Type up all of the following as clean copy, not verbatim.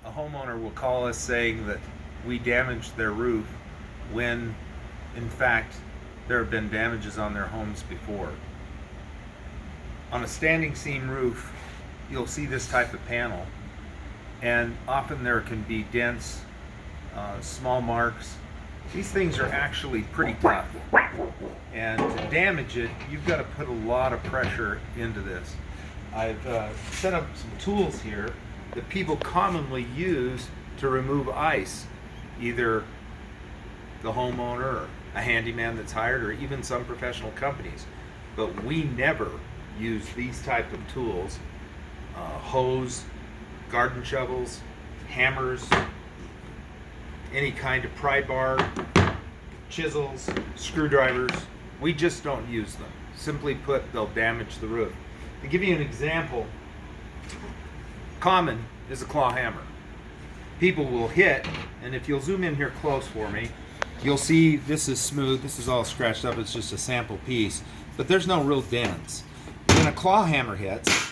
a homeowner will call us saying that we damaged their roof when in fact there have been damages on their homes before. On a standing seam roof, you'll see this type of panel, and often there can be dents, small marks. These things are actually pretty tough, and to damage it, you've got to put a lot of pressure into this. I've set up some tools here that people commonly use to remove ice, either the homeowner or a handyman that's hired, or even some professional companies. But we never use these type of tools. Hose, garden shovels, hammers, any kind of pry bar, chisels, screwdrivers. We just don't use them. Simply put, they'll damage the roof. To give you an example, common is a claw hammer. People will hit, and if you'll zoom in here close for me, you'll see this is smooth, this is all scratched up, it's just a sample piece, but there's no real dents. When a claw hammer hits,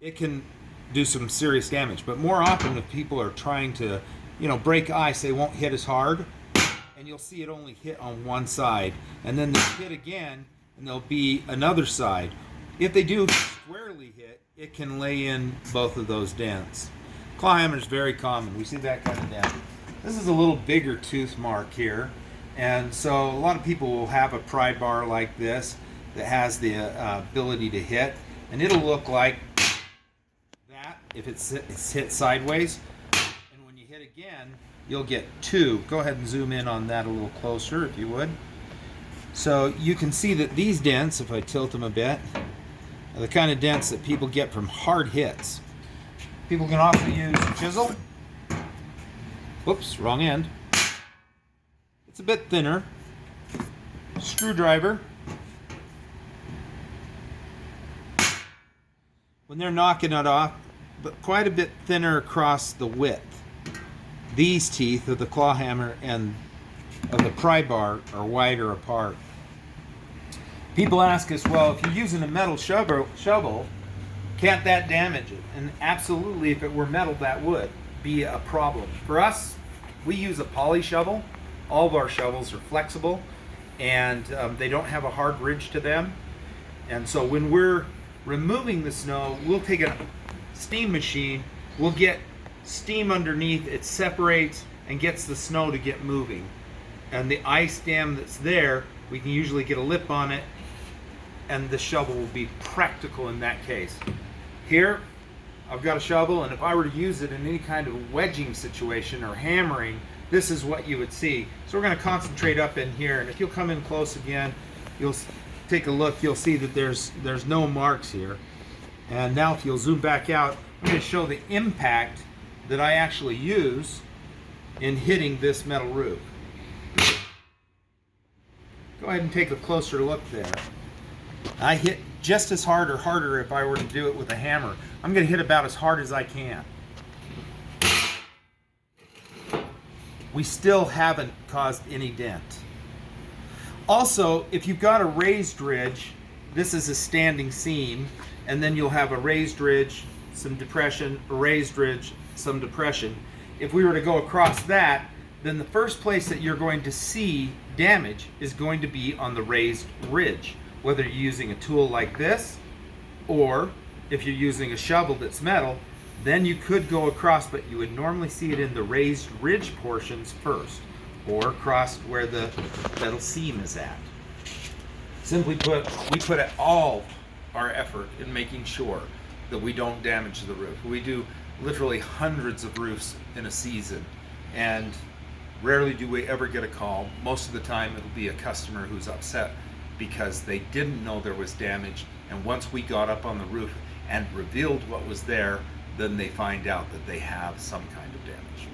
it can do some serious damage, but more often if people are trying to, break ice, they won't hit as hard, and you'll see it only hit on one side, and then they'll hit again, and there'll be another side. If they do squarely hit, it can lay in both of those dents. Claw hammer is very common. We see that kind of dent. This is a little bigger tooth mark here, and so a lot of people will have a pry bar like this that has the ability to hit, and it'll look like that if it's hit sideways, and when you hit again, you'll get two. Go ahead and zoom in on that a little closer if you would. So you can see that these dents, if I tilt them a bit, are the kind of dents that people get from hard hits. People can also use a chisel. Whoops, wrong end. It's a bit thinner. Screwdriver. When they're knocking it off, but quite a bit thinner across the width. These teeth of the claw hammer and of the pry bar are wider apart. People ask us, well, if you're using a metal shovel, can't that damage it? And absolutely, if it were metal, that would be a problem. For us, we use a poly shovel. All of our shovels are flexible, and they don't have a hard ridge to them. And so when we're removing the snow, we'll take a steam machine, we'll get steam underneath, it separates and gets the snow to get moving. And the ice dam that's there, we can usually get a lip on it, and the shovel will be practical in that case. Here, I've got a shovel, and if I were to use it in any kind of wedging situation or hammering, this is what you would see. So we're going to concentrate up in here, and if you'll come in close again, you'll take a look, you'll see that there's no marks here. And now if you'll zoom back out, I'm going to show the impact that I actually use in hitting this metal roof. Go ahead and take a closer look there. I hit just as hard or harder if I were to do it with a hammer. I'm going to hit about as hard as I can. We still haven't caused any dent. Also, if you've got a raised ridge, this is a standing seam, and then you'll have a raised ridge, some depression, a raised ridge, some depression. If we were to go across that, then the first place that you're going to see damage is going to be on the raised ridge. Whether you're using a tool like this, or if you're using a shovel that's metal, then you could go across, but you would normally see it in the raised ridge portions first, or across where the metal seam is at. Simply put, we put all our effort in making sure that we don't damage the roof. We do literally hundreds of roofs in a season, and rarely do we ever get a call. Most of the time it'll be a customer who's upset because they didn't know there was damage, and once we got up on the roof and revealed what was there, then they find out that they have some kind of damage.